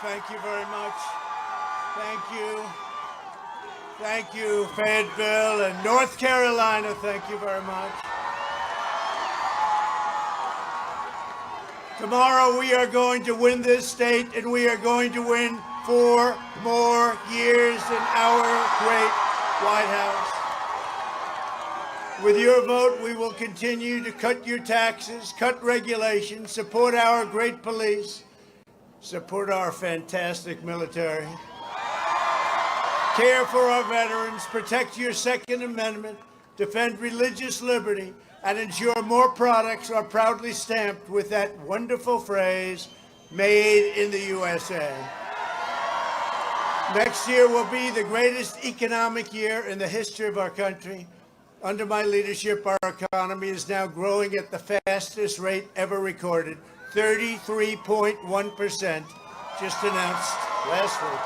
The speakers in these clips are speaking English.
Thank you very much. Thank you. Thank you, Fayetteville and North Carolina. Thank you very much. Tomorrow we are going to win this state, and we are going to win 4 more years in our great White House. With your vote, we will continue to cut your taxes, cut regulations, support our great police, support our fantastic military, care for our veterans, protect your Second Amendment, defend religious liberty, and ensure more products are proudly stamped with that wonderful phrase, made in the USA. Next year will be the greatest economic year in the history of our country. Under my leadership, our economy is now growing at the fastest rate ever recorded, 33.1%, just announced last week.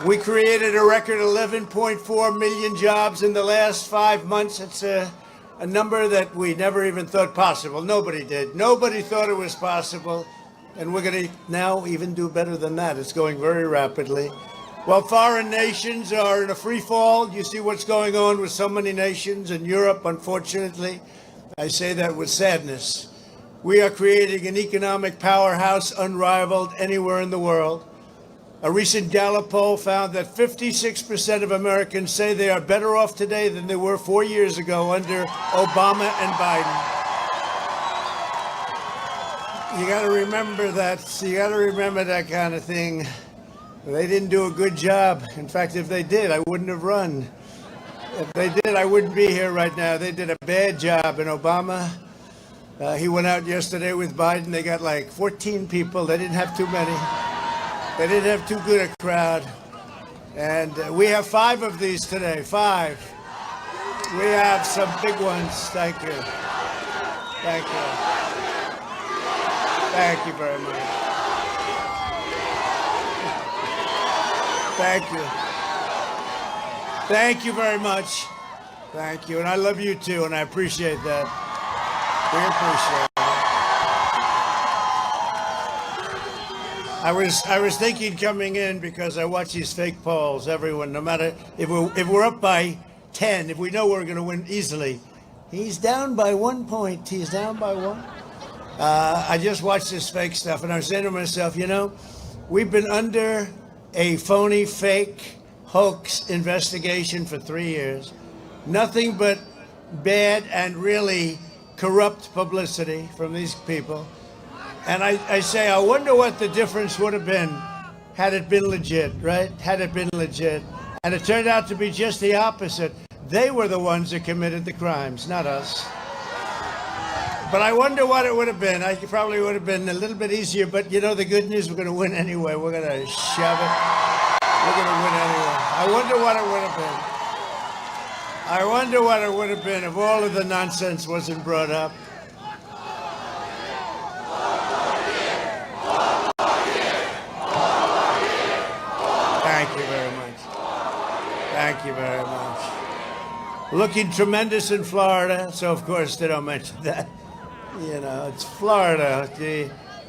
We created a record 11.4 million jobs in the last 5 months. It's a number that we never even thought possible. Nobody did. Nobody thought it was possible. And we're going to now even do better than that. It's going very rapidly. While foreign nations are in a free fall, you see what's going on with so many nations in Europe, unfortunately. I say that with sadness. We are creating an economic powerhouse unrivaled anywhere in the world. A recent Gallup poll found that 56% of Americans say they are better off today than they were 4 years ago under Obama and Biden. You got to remember that. You got to remember that kind of thing. They didn't do a good job. In fact, if they did, I wouldn't have run. If they did, I wouldn't be here right now. They did a bad job. And Obama, he went out yesterday with Biden. They got like 14 people. They didn't have too many. They didn't have too good a crowd. And we have 5 of these today, 5. We have some big ones. Thank you. Thank you. Thank you very much. Thank you. Thank you very much. Thank you. And I love you too, and I appreciate that. We appreciate it. I was thinking coming in, because I watch these fake polls, everyone, no matter if we're up by 10, if we know we're going to win easily, he's down by 1 point. He's down by 1. I just watched this fake stuff, and I was saying to myself, you know, we've been under a phony, fake, hoax investigation for 3 years. Nothing but bad and really corrupt publicity from these people. And I say, I wonder what the difference would have been had it been legit, right? Had it been legit. And it turned out to be just the opposite. They were the ones that committed the crimes, not us. But I wonder what it would have been. I probably would have been a little bit easier. But you know, the good news, we're going to win anyway. We're going to shove it. We're going to win anyway. I wonder what it would have been. I wonder what it would have been if all of the nonsense wasn't brought up. Thank you very much. Thank you very much. Looking tremendous in Florida, so of course they don't mention that. You know, it's Florida.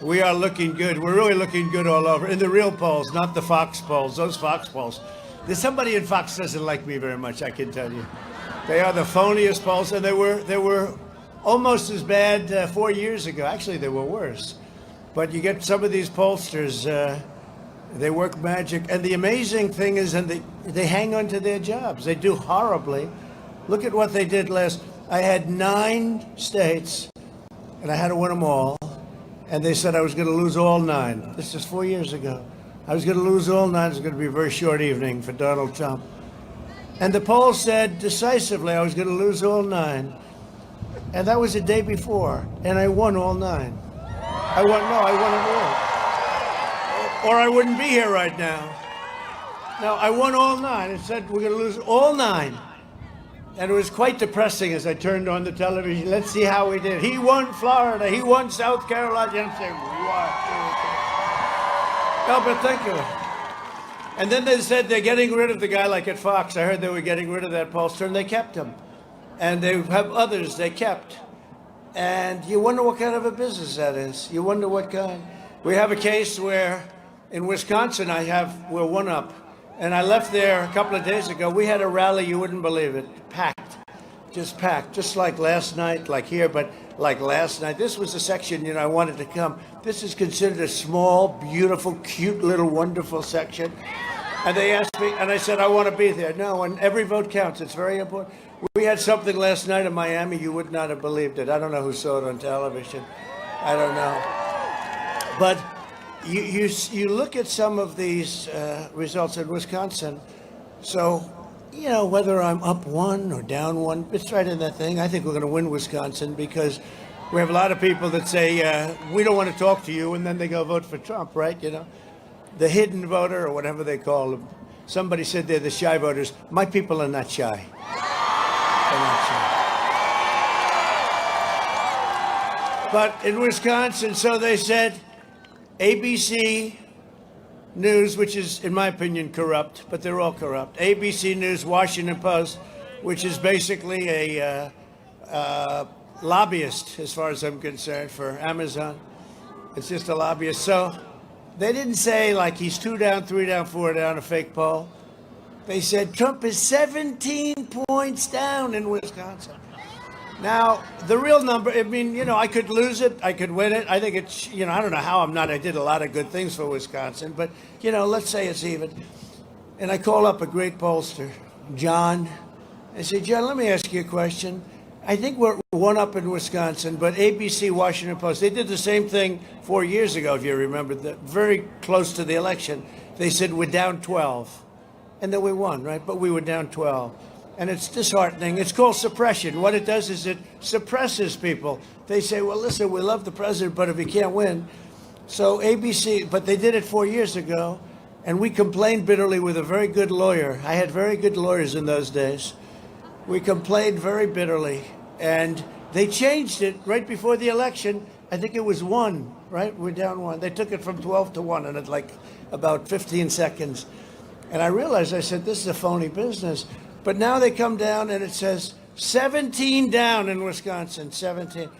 We are looking good. We're really looking good all over. In the real polls, not the Fox polls. Those Fox polls. There's somebody in Fox doesn't like me very much, I can tell you. They are the phoniest polls, and they were almost as bad 4 years ago. Actually, they were worse. But you get some of these pollsters, they work magic. And the amazing thing is, and they hang on to their jobs. They do horribly. Look at what they did last. I had 9 states, and I had to win them all. And they said I was going to lose all 9. This is 4 years ago. I was going to lose all 9. It was going to be a very short evening for Donald Trump. And the poll said decisively I was going to lose all 9. And that was the day before. And I won all 9. I won them all. Or I wouldn't be here right now. No, I won all 9. It said we're going to lose all 9. And it was quite depressing as I turned on the television. Let's see how we did. He won Florida. He won South Carolina. And I'm saying, what? No, but thank you. And then they said they're getting rid of the guy like at Fox. I heard they were getting rid of that pollster, and they kept him. And they have others they kept. And you wonder what kind of a business that is. You wonder what kind. We have a case where In Wisconsin, we're one up. And I left there a couple of days ago. We had a rally, you wouldn't believe it, packed, just like last night, like here, but like last night. This was the section, I wanted to come. This is considered a small, beautiful, cute, little, wonderful section. And they asked me, and I said, I want to be there. No, and every vote counts. It's very important. We had something last night in Miami. You would not have believed it. I don't know who saw it on television. I don't know. But you look at some of these results in Wisconsin. So, whether I'm up one or down one, it's right in that thing. I think we're going to win Wisconsin because we have a lot of people that say, we don't want to talk to you, and then they go vote for Trump, right? The hidden voter or whatever they call them. Somebody said they're the shy voters. My people are not shy. They're not shy. But in Wisconsin, so they said, ABC News, which is, in my opinion, corrupt, but they're all corrupt. ABC News, Washington Post, which is basically a lobbyist, as far as I'm concerned, for Amazon. It's just a lobbyist. So they didn't say, like, he's 2 down, 3 down, 4 down, a fake poll. They said Trump is 17 points down in Wisconsin. Now, the real number, I could lose it, I could win it. I think it's, I don't know how I did a lot of good things for Wisconsin, but, let's say it's even. And I call up a great pollster, John. I say, John, let me ask you a question. I think we're one up in Wisconsin, but ABC, Washington Post, they did the same thing 4 years ago, if you remember, very close to the election. They said we're down 12. And then we won, right? But we were down 12. And it's disheartening. It's called suppression. What it does is it suppresses people. They say, well, listen, we love the president, but if he can't win. So ABC, but they did it 4 years ago, and we complained bitterly with a very good lawyer. I had very good lawyers in those days. We complained very bitterly, and they changed it right before the election. I think it was 1, right? We're down 1. They took it from 12 to 1 in like about 15 seconds. And I realized, I said, this is a phony business. But now they come down and it says 17 down in Wisconsin, 17.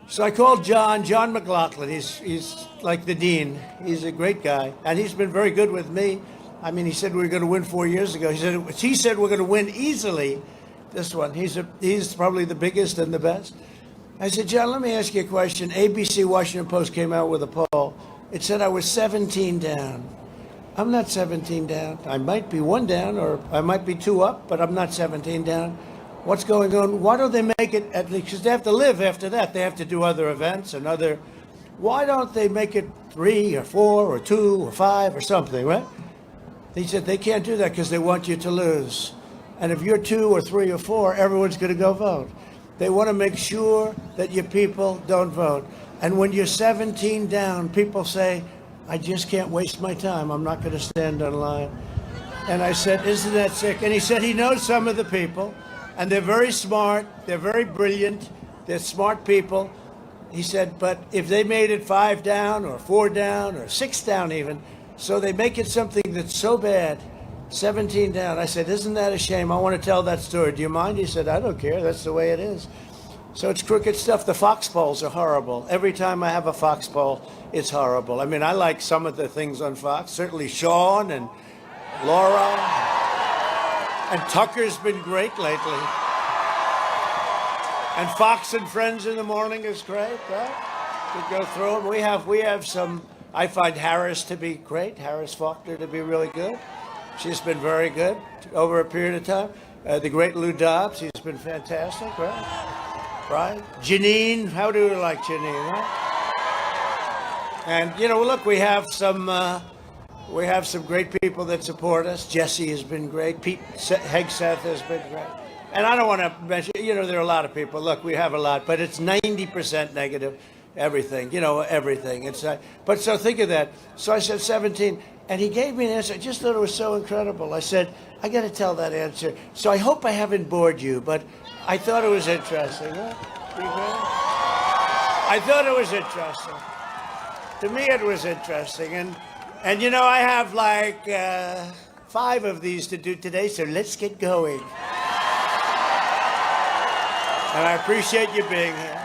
So I called John McLaughlin. He's like the dean. He's a great guy. And he's been very good with me. He said we were going to win 4 years ago. He said we're going to win easily this one. He's probably the biggest and the best. I said, John, let me ask you a question. ABC Washington Post came out with a poll. It said I was 17 down. I'm not 17 down. I might be 1 down, or I might be 2 up, but I'm not 17 down. What's going on? Why don't they make it at least, because they have to live after that. They have to do other events and why don't they make it 3 or 4 or 2 or 5 or something, right? They said they can't do that because they want you to lose. And if you're 2 or 3 or 4, everyone's going to go vote. They want to make sure that your people don't vote. And when you're 17 down, people say, I just can't waste my time. I'm not going to stand on line. And I said, isn't that sick? And he said he knows some of the people, and they're very smart. They're very brilliant. They're smart people. He said, but if they made it 5 down or 4 down or 6 down even, so they make it something that's so bad, 17 down. I said, isn't that a shame? I want to tell that story. Do you mind? He said, I don't care. That's the way it is. So it's crooked stuff. The Fox polls are horrible. Every time I have a Fox poll, it's horrible. I like some of the things on Fox. Certainly Sean and Laura. And Tucker's been great lately. And Fox and Friends in the morning is great, right? We go through them. We have some, I find Harris to be great. Harris Faulkner to be really good. She's been very good over a period of time. The great Lou Dobbs, he's been fantastic, right? Right? Janine, how do you like Janine, right? And, look, we have some great people that support us. Jesse has been great. Pete Hegseth has been great. And I don't want to mention, there are a lot of people. Look, we have a lot, but it's 90% negative. Everything, everything. But so think of that. So I said 17, and he gave me an answer. I just thought it was so incredible. I said, I got to tell that answer. So I hope I haven't bored you, but I thought it was interesting. Huh? I thought it was interesting. To me, it was interesting. And I have like 5 of these to do today, so let's get going. And I appreciate you being here.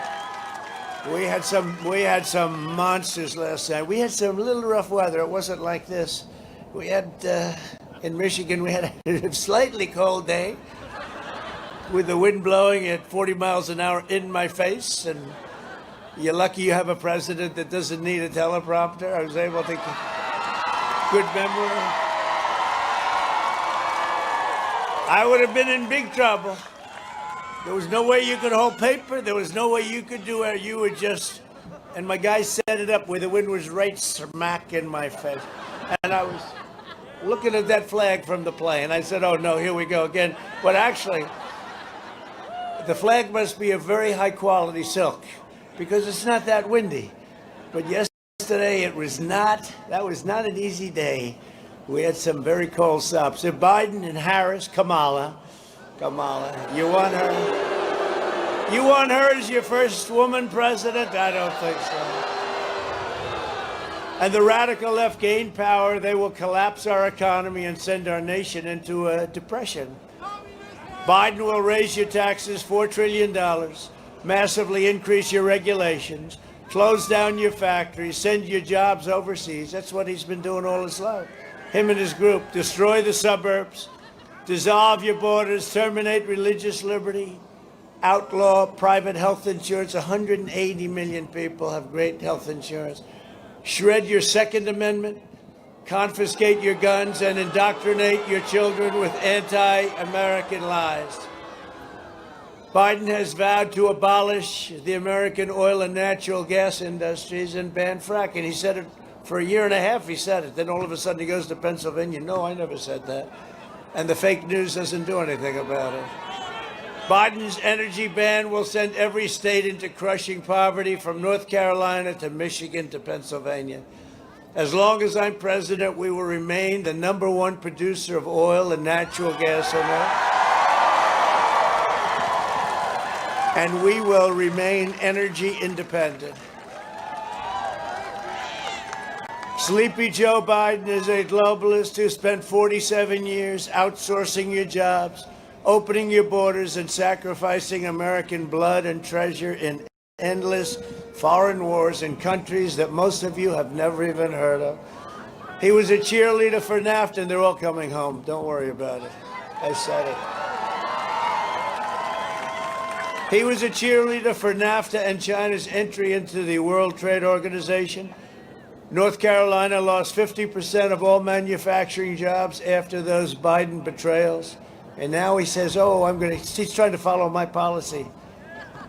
We had some monsters last night. We had some little rough weather. It wasn't like this. We had in Michigan. We had a slightly cold day with the wind blowing at 40 miles an hour in my face. And you're lucky you have a president that doesn't need a teleprompter. I was able to good memory. I would have been in big trouble. There was no way you could hold paper. There was no way you could do it. You would just, and my guy set it up where the wind was right smack in my face. And I was looking at that flag from the plane. I said, oh no, here we go again. But actually, the flag must be a very high quality silk because it's not that windy. But yesterday it was not, that was not an easy day. We had some very cold stops. So Biden and Harris, Kamala, you want her? You want her as your first woman president? I don't think so. And the radical left gain power. They will collapse our economy and send our nation into a depression. Biden will raise your taxes $4 trillion, massively increase your regulations, close down your factories, send your jobs overseas. That's what he's been doing all his life. Him and his group. Destroy the suburbs. Dissolve your borders, terminate religious liberty, outlaw private health insurance. 180 million people have great health insurance. Shred your Second Amendment, confiscate your guns, and indoctrinate your children with anti-American lies. Biden has vowed to abolish the American oil and natural gas industries and ban fracking. He said it for a year and a half, he said it. Then all of a sudden he goes to Pennsylvania. No, I never said that. And the fake news doesn't do anything about it. Biden's energy ban will send every state into crushing poverty from North Carolina to Michigan to Pennsylvania. As long as I'm president, we will remain the #1 producer of oil and natural gas on Earth. And we will remain energy independent. Sleepy Joe Biden is a globalist who spent 47 years outsourcing your jobs, opening your borders, and sacrificing American blood and treasure in endless foreign wars in countries that most of you have never even heard of. He was a cheerleader for NAFTA, and they're all coming home. Don't worry about it. I said it. He was a cheerleader for NAFTA and China's entry into the World Trade Organization. North Carolina lost 50% of all manufacturing jobs after those Biden betrayals. And now he says, oh, he's trying to follow my policy.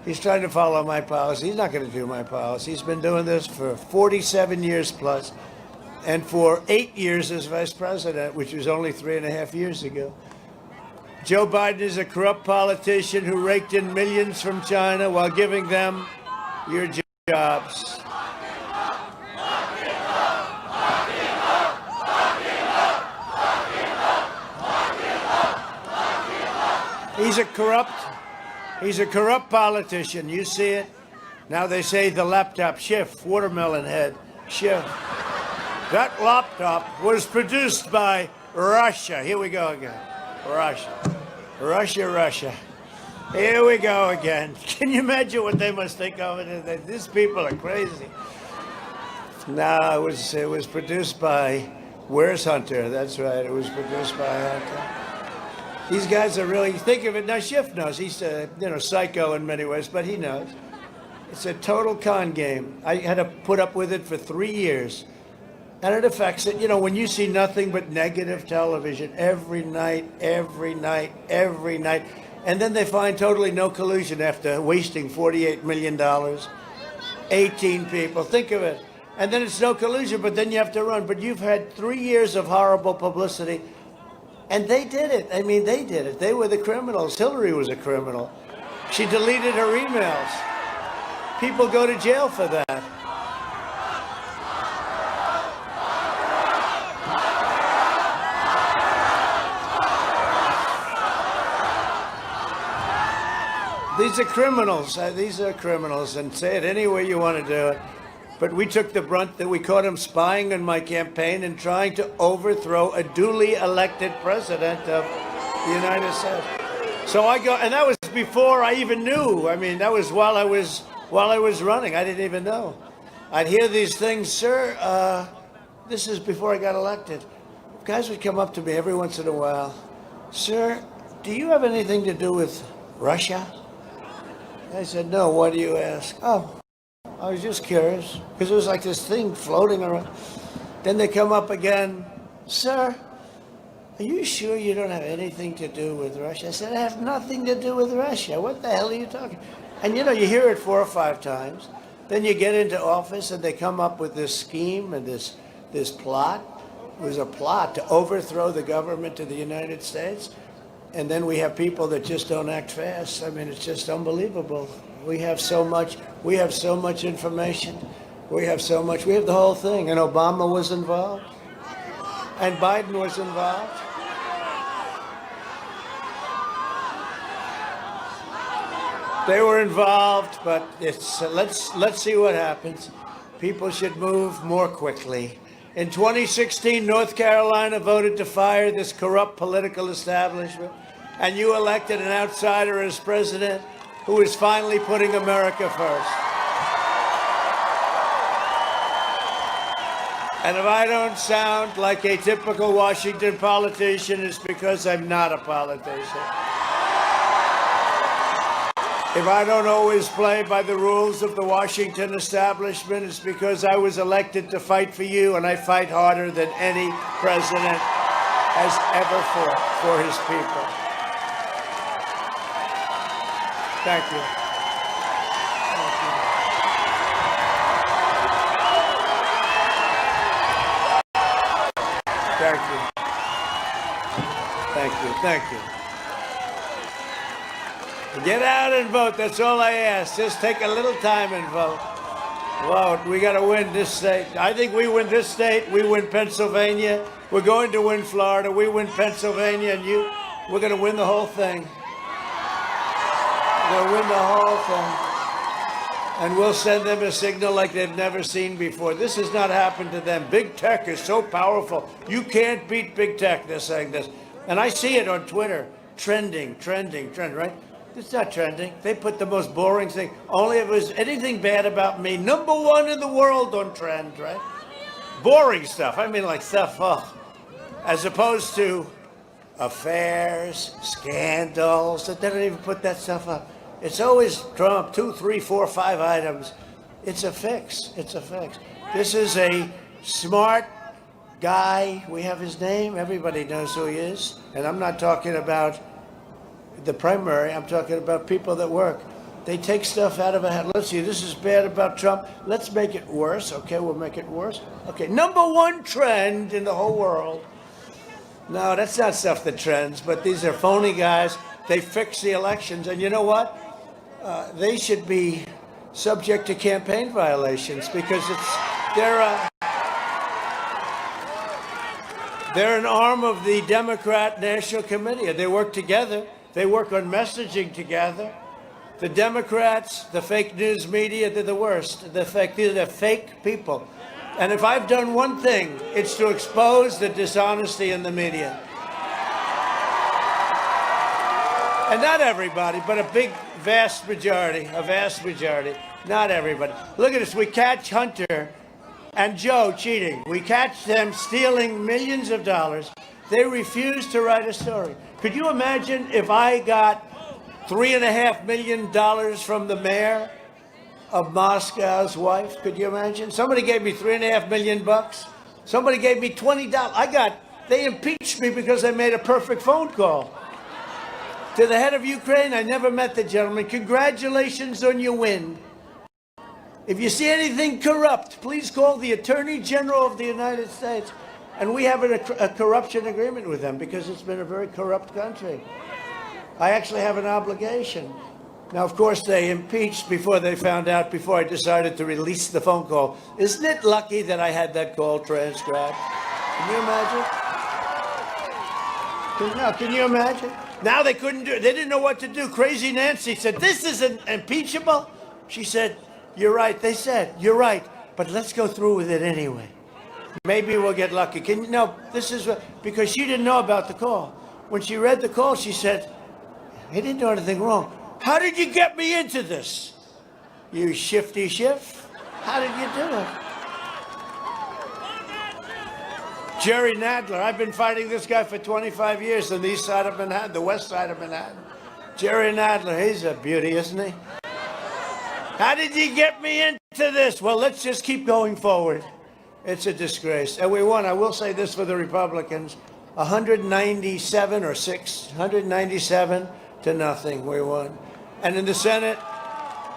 He's trying to follow my policy. He's not going to do my policy. He's been doing this for 47 years plus, and for 8 years as vice president, which was only 3.5 years ago. Joe Biden is a corrupt politician who raked in millions from China while giving them your jobs. He's a corrupt politician. You see it. Now they say the laptop, Schiff, watermelon head, Schiff. That laptop was produced by Russia. Here we go again. Russia. Here we go again. Can you imagine what they must think of it? These people are crazy. No, it was produced by, where's Hunter? That's right. It was produced by Hunter. These guys are really, think of it, now Schiff knows, he's psycho in many ways, but he knows. It's a total con game. I had to put up with it for 3 years. And it affects it. When you see nothing but negative television every night, and then they find totally no collusion after wasting $48 million, 18 people, think of it. And then it's no collusion, but then you have to run. But you've had 3 years of horrible publicity. And they did it. I mean, they did it. They were the criminals. Hillary was a criminal. She deleted her emails. People go to jail for that. These are criminals. And say it any way you want to do it. But we took the brunt that we caught him spying on my campaign and trying to overthrow a duly elected president of the United States. So I go, and that was before I even knew. I mean, that was while I was while I was running. I didn't even know. I'd hear these things, sir. This is before I got elected. Guys would come up to me every once in a while. Sir, do you have anything to do with Russia? I said, no. Why do you ask? Oh, I was just curious, because it was like this thing floating around. Then they come up again. Sir, are you sure you don't have anything to do with Russia? I said, I have nothing to do with Russia. What the hell are you talking? And you know, you hear it 4 or 5 times. Then you get into office and they come up with this scheme and this plot. It was a plot to overthrow the government of the United States. And then we have people that just don't act fast. I mean, it's just unbelievable. We have so much information. We have the whole thing. And Obama was involved. And Biden was involved. They were involved, but it's let's see what happens. People should move more quickly. In 2016, North Carolina voted to fire this corrupt political establishment, and you elected an outsider as president who is finally putting America first. And if I don't sound like a typical Washington politician, it's because I'm not a politician. If I don't always play by the rules of the Washington establishment, it's because I was elected to fight for you, and I fight harder than any president has ever fought for his people. Thank you. Thank you. Thank you. Thank you. Get out and vote. That's all I ask. Just take a little time and vote. Vote. We got to win this state. I think we win this state. We win Pennsylvania. We're going to win Florida. We win Pennsylvania, and we're going to win the whole thing. We're going to win the whole thing. And we'll send them a signal like they've never seen before. This has not happened to them. Big tech is so powerful. You can't beat big tech, they're saying this. And I see it on Twitter. Trending, right? It's not trending. They put the most boring thing. Only if it was anything bad about me. #1 in the world on trend, right? Boring stuff. I mean, like stuff, as opposed to affairs, scandals. They don't even put that stuff up. It's always Trump, 2, 3, 4, 5 items. It's a fix. It's a fix. This is a smart guy. We have his name. Everybody knows who he is. And I'm not talking about the primary. I'm talking about people that work. They take stuff out of a hat. Let's see, this is bad about Trump. Let's make it worse. Okay, we'll make it worse. Okay, #1 trend in the whole world. No, that's not stuff that trends, but these are phony guys. They fix the elections. And you know what? They should be subject to campaign violations because they're an arm of the Democrat National Committee. They work together. They work on messaging together. The Democrats, the fake news media, they're the worst. They're fake people. And if I've done one thing, it's to expose the dishonesty in the media. And not everybody, but a vast majority. Not everybody. Look at this. We catch Hunter and Joe cheating. We catch them stealing millions of dollars. They refuse to write a story. Could you imagine if I got $3.5 million from the mayor of Moscow's wife? Could you imagine? Somebody gave me $3.5 million. Somebody gave me $20. They impeached me because I made a perfect phone call to the head of Ukraine. I never met the gentleman. Congratulations on your win. If you see anything corrupt, please call the Attorney General of the United States. And we have a corruption agreement with them because it's been a very corrupt country. I actually have an obligation. Now, of course, they impeached before they found out, before I decided to release the phone call. Isn't it lucky that I had that call transcribed? Can you imagine? Can you imagine? Now they couldn't do it. They didn't know what to do. Crazy Nancy said, this isn't impeachable. She said, you're right. They said, you're right. But let's go through with it anyway. Maybe we'll get lucky. This is because she didn't know about the call. When she read the call, she said, he didn't do anything wrong. How did you get me into this? You shifty shift. How did you do it? Jerry Nadler. I've been fighting this guy for 25 years on the east side of Manhattan, the west side of Manhattan. Jerry Nadler, he's a beauty, isn't he? How did you get me into this? Well, let's just keep going forward. It's a disgrace. And we won. I will say this for the Republicans. 197 or 197 to nothing. We won. And in the Senate,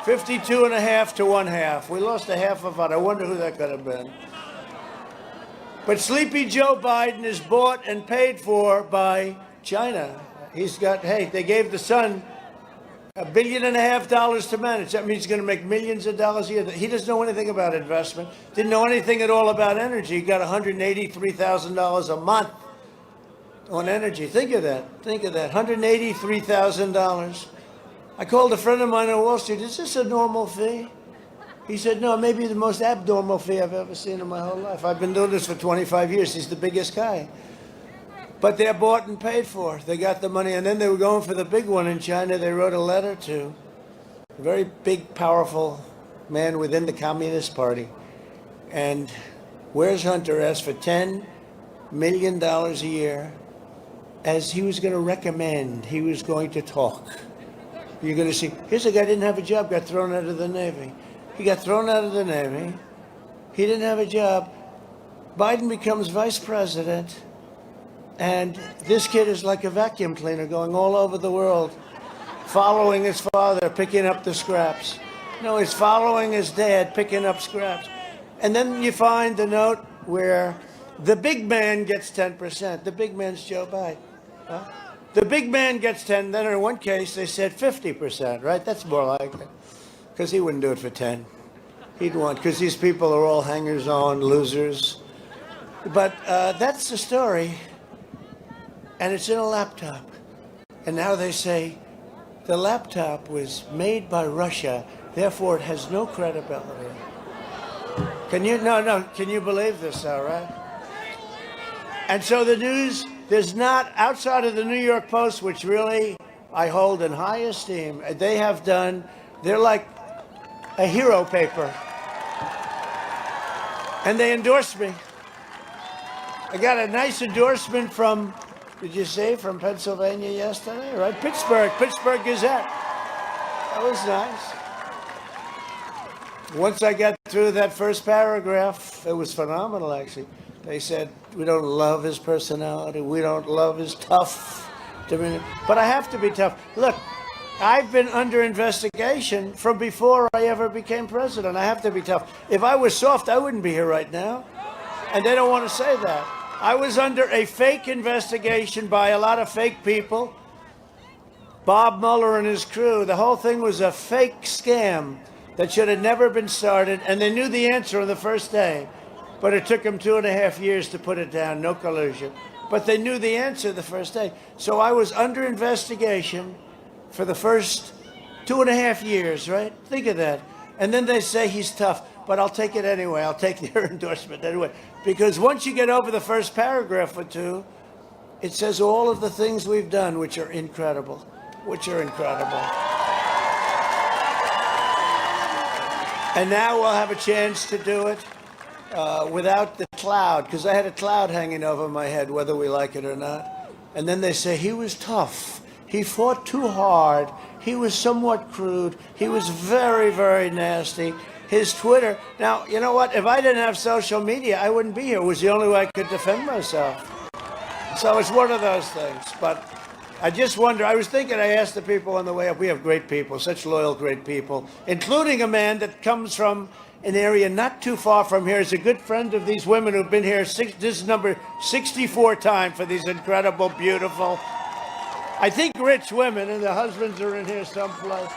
52.5 to 1/2. We lost a half a vote. I wonder who that could have been. But Sleepy Joe Biden is bought and paid for by China. He's got, hey, they gave the son $1.5 billion to manage. That means he's going to make millions of dollars a year. He doesn't know anything about investment. Didn't know anything at all about energy. He got $183,000 a month on energy. Think of that. Think of that. $183,000. I called a friend of mine on Wall Street. Is this a normal fee? He said, no, maybe the most abnormal fee I've ever seen in my whole life. I've been doing this for 25 years. He's the biggest guy. But they're bought and paid for. They got the money. And then they were going for the big one in China. They wrote a letter to a very big, powerful man within the Communist Party. And where's Hunter asked for $10 million a year as he was going to recommend, he was going to talk. You're going to see, here's a guy didn't have a job, got thrown out of the Navy. He got thrown out of the Navy. He didn't have a job. Biden becomes vice president, and this kid is like a vacuum cleaner going all over the world, following his father, picking up the scraps. No, he's following his dad, picking up scraps. And then you find the note where the big man gets 10%. The big man's Joe Biden. Huh? The big man gets 10. Then in one case, they said 50%, right? That's more like it. Because he wouldn't do it for 10. He'd want, because these people are all hangers-on, losers. But that's the story. And it's in a laptop. And now they say the laptop was made by Russia, therefore it has no credibility. Can you, can you believe this, all right? And so the news, there's not, outside of the New York Post, which really I hold in high esteem, they have done, they're like a hero paper. And they endorsed me. I got a nice endorsement from, did you say, from Pennsylvania yesterday, right? Pittsburgh Gazette. That was nice. Once I got through that first paragraph, it was phenomenal, actually. They said, we don't love his personality. We don't love his tough demeanor. But I have to be tough. Look, I've been under investigation from before I ever became president. I have to be tough. If I was soft, I wouldn't be here right now. And they don't want to say that. I was under a fake investigation by a lot of fake people. Bob Mueller and his crew. The whole thing was a fake scam that should have never been started. And they knew the answer on the first day. But it took them 2.5 years to put it down. No collusion. But they knew the answer the first day. So I was under investigation for the first 2.5 years, right? Think of that. And then they say he's tough. But I'll take it anyway. I'll take their endorsement anyway. Because once you get over the first paragraph or two, it says all of the things we've done, which are incredible. Which are incredible. And now we'll have a chance to do it without the cloud. Because I had a cloud hanging over my head, whether we like it or not. And then they say he was tough. He fought too hard. He was somewhat crude. He was very, very nasty. His Twitter. Now, you know what? If I didn't have social media, I wouldn't be here. It was the only way I could defend myself. So it's one of those things. But I just wonder. I was thinking, I asked the people on the way up, we have great people, such loyal, great people, including a man that comes from an area not too far from here. He's a good friend of these women who've been here. This is number 64 time for these incredible, beautiful, I think rich women, and their husbands are in here someplace.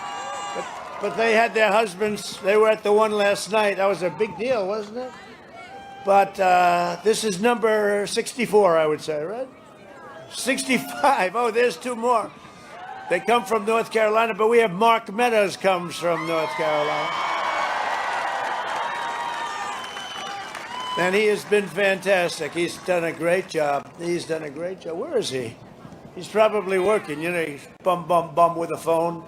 But they had their husbands. They were at the one last night. That was a big deal, wasn't it? But this is number 64, I would say, right? 65. Oh, there's two more. They come from North Carolina, but we have Mark Meadows comes from North Carolina. And he has been fantastic. He's done a great job. He's done a great job. Where is he? He's probably working. You know, he's bum with a phone.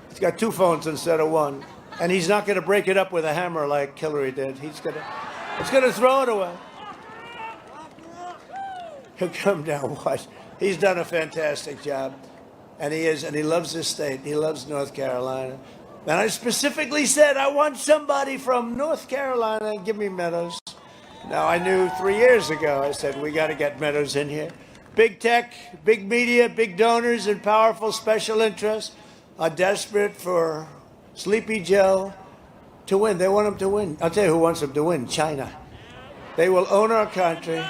He's got two phones instead of one. And he's not going to break it up with a hammer like Hillary did. He's going to throw it away. He'll come down, watch. He's done a fantastic job. And he loves this state. He loves North Carolina. And I specifically said, I want somebody from North Carolina. Give me Meadows. Now, I knew 3 years ago, I said, we got to get Meadows in here. Big tech, big media, big donors, and powerful special interests are desperate for Sleepy Joe to win. They want him to win. I'll tell you who wants him to win, China. They will own our country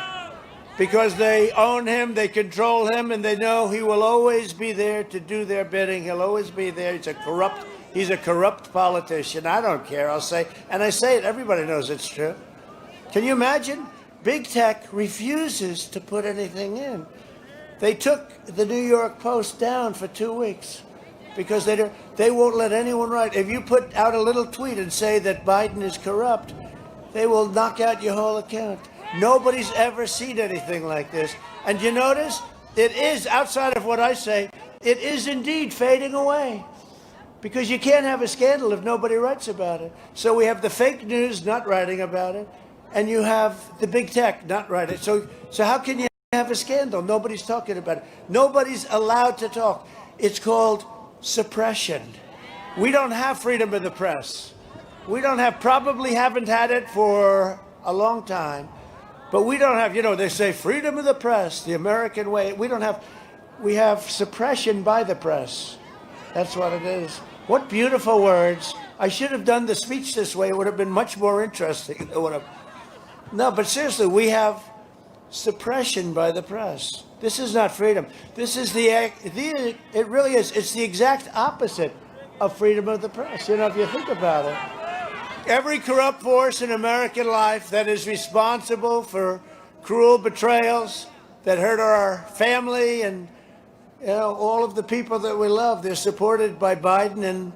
because they own him, they control him, and they know he will always be there to do their bidding. He'll always be there. He's a corrupt politician. I don't care. I'll say, and I say it, everybody knows it's true. Can you imagine? Big tech refuses to put anything in. They took the New York Post down for 2 weeks because they won't let anyone write. If you put out a little tweet and say that Biden is corrupt, they will knock out your whole account. Nobody's ever seen anything like this. And you notice, it is, outside of what I say, it is indeed fading away. Because you can't have a scandal if nobody writes about it. So we have the fake news not writing about it, and you have the big tech not writing. So how can you have a scandal? Nobody's talking about it. Nobody's allowed to talk. It's called suppression. We don't have freedom of the press. We probably haven't had it for a long time. But we don't have, they say freedom of the press, the American way. We have suppression by the press. That's what it is. What beautiful words. I should have done the speech this way. It would have been much more interesting. No, but seriously, we have suppression by the press. This is not freedom. This is it really is. It's the exact opposite of freedom of the press, if you think about it. Every corrupt force in American life that is responsible for cruel betrayals that hurt our family and all of the people that we love, they're supported by Biden and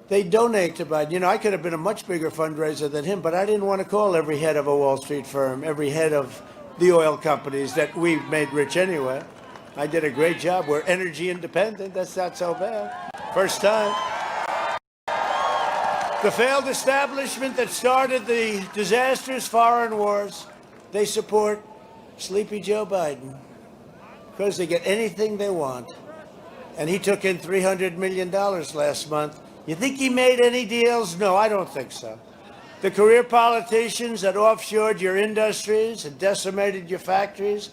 they donate to Biden. I could have been a much bigger fundraiser than him, but I didn't want to call every head of a Wall Street firm, every head of the oil companies that we've made rich anyway. I did a great job. We're energy independent. That's not so bad. First time. The failed establishment that started the disastrous foreign wars, they support Sleepy Joe Biden because they get anything they want. And he took in $300 million last month. You think he made any deals? No, I don't think so. The career politicians that offshored your industries and decimated your factories,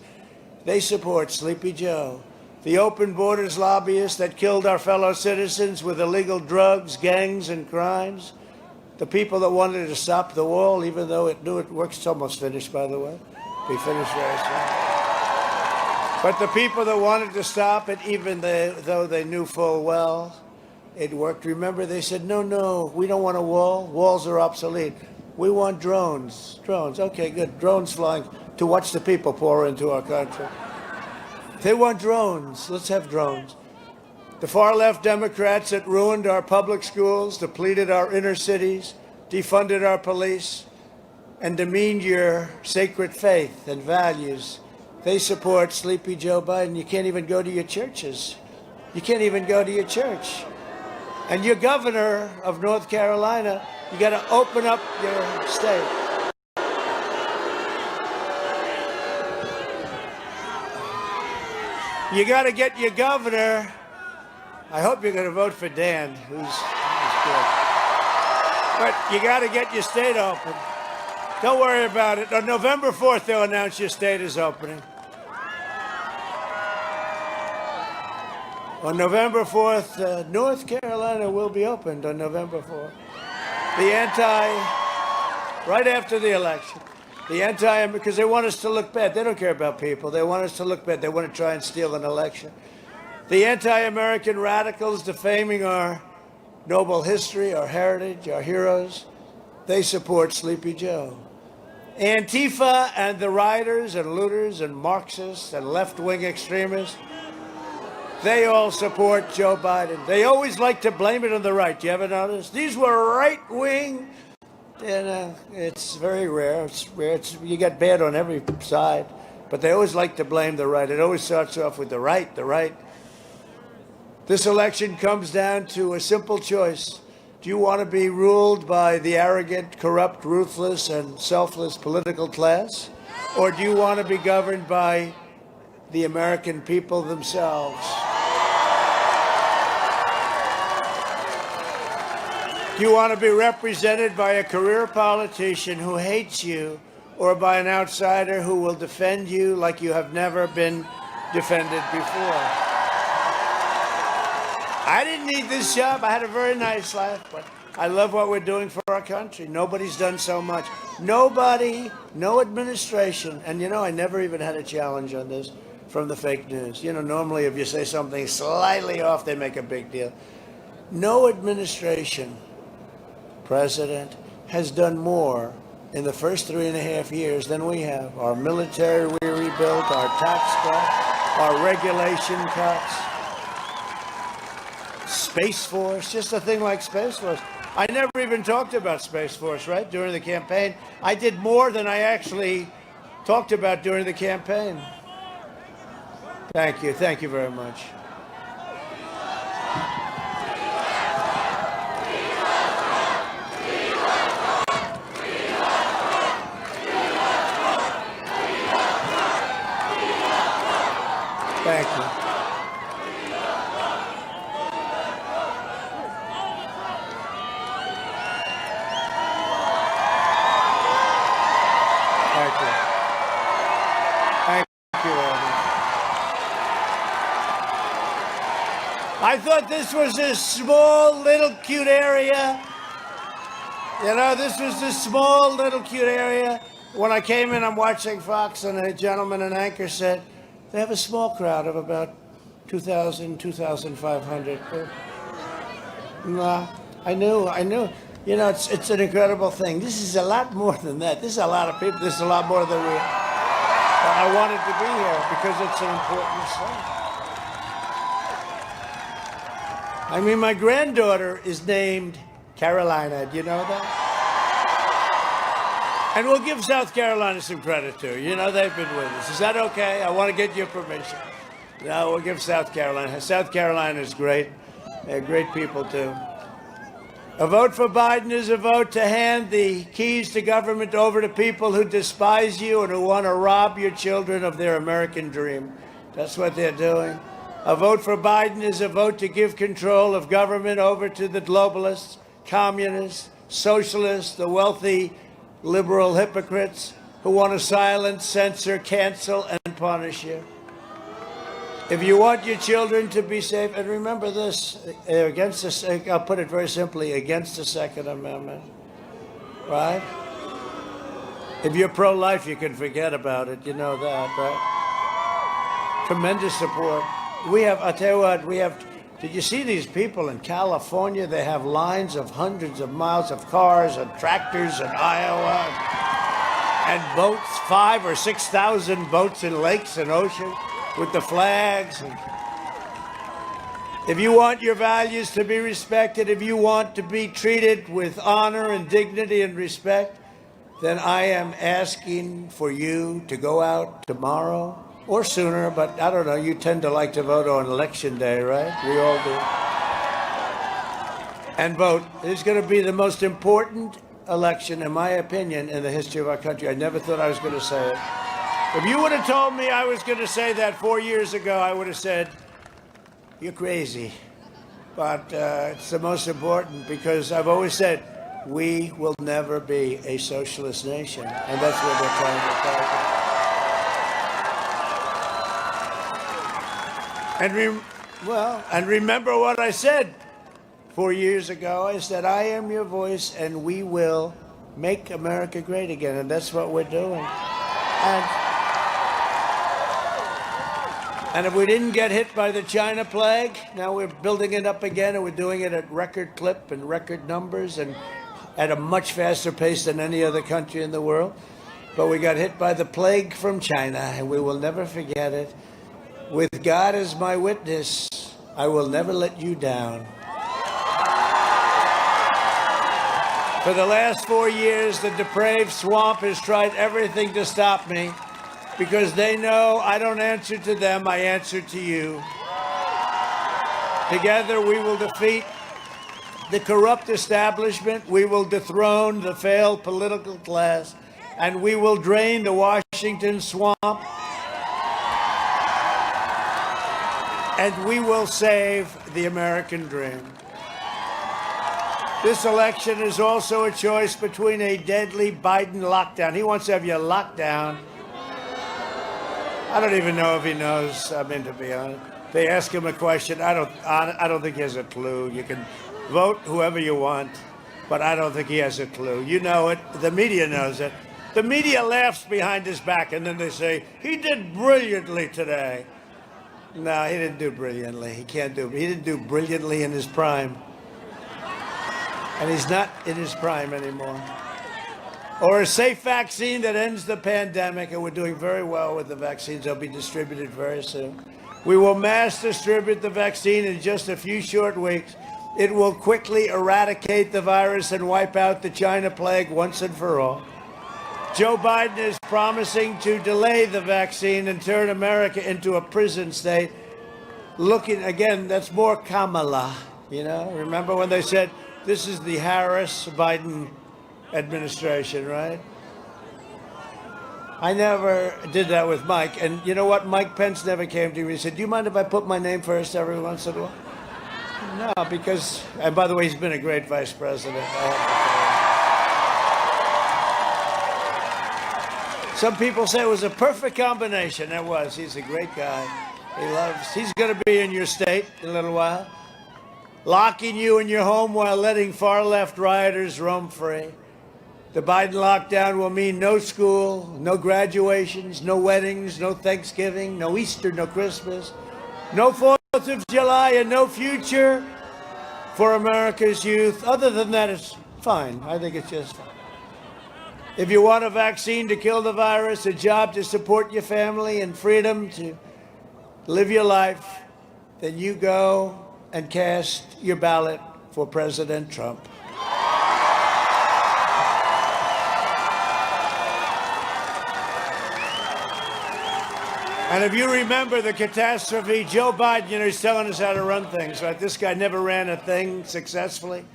they support Sleepy Joe. The open borders lobbyists that killed our fellow citizens with illegal drugs, gangs, and crimes. The people that wanted to stop the wall, even though it knew it works. It's almost finished, by the way. Be finished very soon. But the people that wanted to stop it, even though they knew full well it worked. Remember, they said, no, we don't want a wall. Walls are obsolete. We want drones. Drones. Okay, good. Drones flying to watch the people pour into our country. They want drones. Let's have drones. The far-left Democrats that ruined our public schools, depleted our inner cities, defunded our police, and demeaned your sacred faith and values, they support Sleepy Joe Biden. You can't even go to your churches. You can't even go to your church. And your governor of North Carolina, you got to open up your state. You got to get your governor. I hope you're going to vote for Dan, who's good. But you got to get your state open. Don't worry about it. On November 4th, they'll announce your state is opening. On November 4th, North Carolina will be opened on November 4th. Right after the election. Because they want us to look bad. They don't care about people. They want us to look bad. They want to try and steal an election. The anti-American radicals defaming our noble history, our heritage, our heroes, they support Sleepy Joe. Antifa and the rioters and looters and Marxists and left-wing extremists, they all support Joe Biden. They always like to blame it on the right. You ever notice? These were right-wing, and it's very rare. It's rare. You get bad on every side, but they always like to blame the right. It always starts off with the right, the right. This election comes down to a simple choice Do you want to be ruled by the arrogant, corrupt, ruthless, and selfless political class? Or do you want to be governed by the American people themselves? Do you want to be represented by a career politician who hates you, or by an outsider who will defend you like you have never been defended before? I didn't need this job. I had a very nice life, but I love what we're doing for our country. Nobody's done so much. Nobody, no administration, and I never even had a challenge on this from the fake news. Normally if you say something slightly off, they make a big deal. No administration, president, has done more in the first 3.5 years than we have. Our military we rebuilt, our tax cuts, our regulation cuts, Space Force, just a thing like Space Force. I never even talked about Space Force, right, during the campaign. I did more than I actually talked about during the campaign. Thank you. Thank you very much. Thank you. Thank you. Thank you, Robert. I thought this was a small, little, cute area. This was a small, little, cute area. When I came in, I'm watching Fox, and a gentleman, an anchor, said, they have a small crowd of about 2,000, 2,500. No, I knew. It's an incredible thing. This is a lot more than that. This is a lot of people. This is a lot more than we. But I wanted to be here because it's an important thing. I mean, my granddaughter is named Carolina. Do you know that? And we'll give South Carolina some credit, too. They've been with us. Is that okay? I want to get your permission. No, we'll give South Carolina. South Carolina is great. They're great people, too. A vote for Biden is a vote to hand the keys to government over to people who despise you and who want to rob your children of their American dream. That's what they're doing. A vote for Biden is a vote to give control of government over to the globalists, communists, socialists, the wealthy, liberal hypocrites who want to silence, censor, cancel, and punish you. If you want your children to be safe, and remember this, I'll put it very simply, against the Second Amendment, right? If you're pro-life, you can forget about it. You know that, right? Tremendous support. I'll tell you what, did you see these people in California? They have lines of hundreds of miles of cars and tractors in Iowa and boats, 5,000 or 6,000 boats in lakes and oceans with the flags. And if you want your values to be respected, if you want to be treated with honor and dignity and respect, then I am asking for you to go out tomorrow or sooner, but I don't know, you tend to like to vote on Election Day, right? We all do. And vote. It's going to be the most important election, in my opinion, in the history of our country. I never thought I was going to say it. If you would have told me I was going to say that 4 years ago, I would have said, you're crazy. But it's the most important because I've always said, we will never be a socialist nation. And that's what they're trying to target. And remember what I said 4 years ago. I said, I am your voice, and we will make America great again. And that's what we're doing. And if we didn't get hit by the China plague, now we're building it up again, and we're doing it at record clip and record numbers and at a much faster pace than any other country in the world. But we got hit by the plague from China, and we will never forget it. With God as my witness, I will never let you down. For the last 4 years, the depraved swamp has tried everything to stop me because they know I don't answer to them, I answer to you. Together we will defeat the corrupt establishment, we will dethrone the failed political class, and we will drain the Washington swamp, and we will save the American dream. This election is also a choice between a deadly Biden lockdown. He wants to have you locked down. I don't even know if he knows. I mean, to be honest, they ask him a question. I don't think he has a clue. You can vote whoever you want, but I don't think he has a clue. You know it. The media knows it. The media laughs behind his back, and then they say, he did brilliantly today. No, he didn't do brilliantly. He can't do. He didn't do brilliantly in his prime. And he's not in his prime anymore. Or a safe vaccine that ends the pandemic, and we're doing very well with the vaccines. They'll be distributed very soon. We will mass distribute the vaccine in just a few short weeks. It will quickly eradicate the virus and wipe out the China plague once and for all. Joe Biden is promising to delay the vaccine and turn America into a prison state. Looking, again, that's more Kamala, you know? Remember when they said, this is the Harris-Biden administration, right? I never did that with Mike. And you know what? Mike Pence never came to me and said, do you mind if I put my name first every once in a while? No, because, and by the way, he's been a great vice president. Some people say it was a perfect combination. It was. He's a great guy. He's going to be in your state in a little while, locking you in your home while letting far-left rioters roam free. The Biden lockdown will mean no school, no graduations, no weddings, no Thanksgiving, no Easter, no Christmas, no 4th of July, and no future for America's youth. Other than that, it's fine. I think it's just fine. If you want a vaccine to kill the virus, a job to support your family, and freedom to live your life, then you go and cast your ballot for President Trump. And if you remember the catastrophe, Joe Biden, he's telling us how to run things, right? This guy never ran a thing successfully.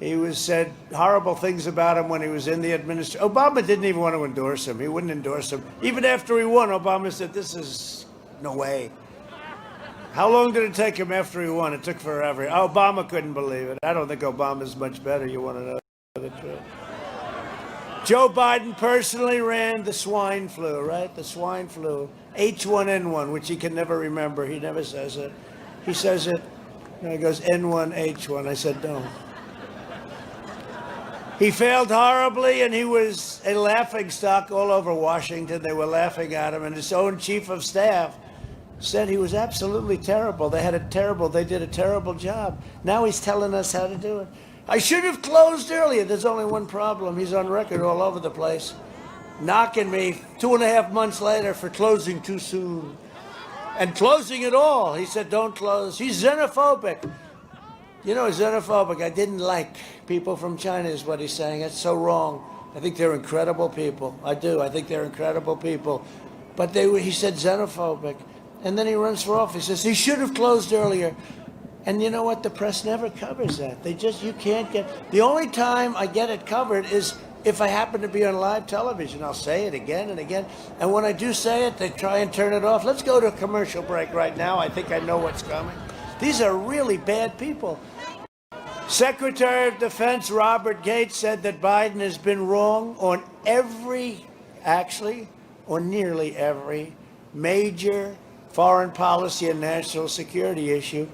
He said horrible things about him when he was in the administration. Obama didn't even want to endorse him. He wouldn't endorse him. Even after he won, Obama said, this is no way. How long did it take him after he won? It took forever. Obama couldn't believe it. I don't think Obama's much better. You want to know the truth? Joe Biden personally ran the swine flu, right? The swine flu. H1N1, which he can never remember. He never says it. He says it, he goes N1H1. I said, no. He failed horribly, and he was a laughingstock all over Washington. They were laughing at him, and his own chief of staff said he was absolutely terrible. They did a terrible job. Now he's telling us how to do it. I should have closed earlier. There's only one problem. He's on record all over the place, knocking me 2.5 months later for closing too soon. And closing it all. He said, don't close. He's xenophobic. Xenophobic. I didn't like people from China is what he's saying. That's so wrong. I think they're incredible people. I do. I think they're incredible people. But he said xenophobic. And then he runs for office. He says he should have closed earlier. And you know what? The press never covers that. You can't get. The only time I get it covered is if I happen to be on live television. I'll say it again and again. And when I do say it, they try and turn it off. Let's go to a commercial break right now. I think I know what's coming. These are really bad people. Secretary of Defense Robert Gates said that Biden has been wrong on nearly every major foreign policy and national security issue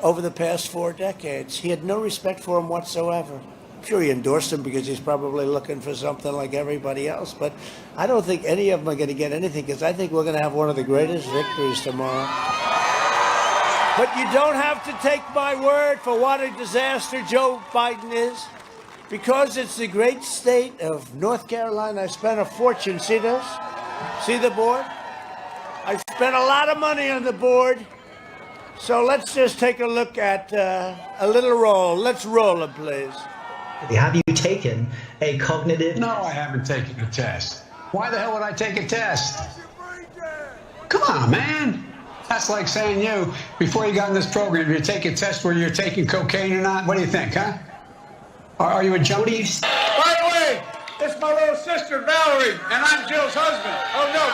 over the past 4 decades. He had no respect for him whatsoever. I'm sure he endorsed him because he's probably looking for something like everybody else, but I don't think any of them are going to get anything, because I think we're going to have one of the greatest victories tomorrow. But you don't have to take my word for what a disaster Joe Biden is, because it's the great state of North Carolina. I spent a fortune. See this? See the board? I spent a lot of money on the board. So let's just take a look at a little roll. Let's roll it, please. Have you taken a cognitive? No, I haven't taken a test. Why the hell would I take a test? Come on, man. That's like saying you, before you got in this program, you take a test where you're taking cocaine or not. What do you think, huh? Are you a junkie? By the way, this is my little sister, Valerie, and I'm Jill's husband. Oh, no,